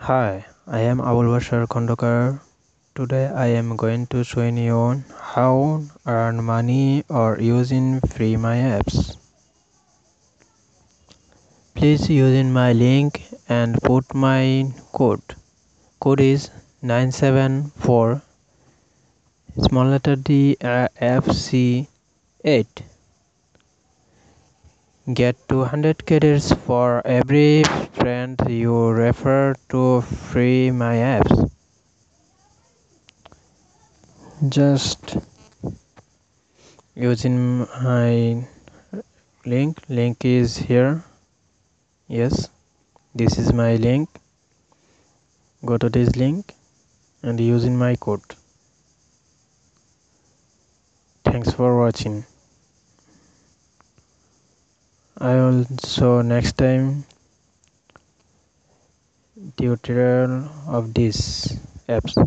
Hi, I am Abul Bashar Khondokar. Today I am going to show you how earn money or using free my apps. Please using my link and put my code. Code is 974 small letter D FC8. Get 200 credits for every friend you refer to free my apps. Just using my link is here. Yes, this is my link. Go to this link and using my code. Thanks for watching. I also next time tutorial of these apps.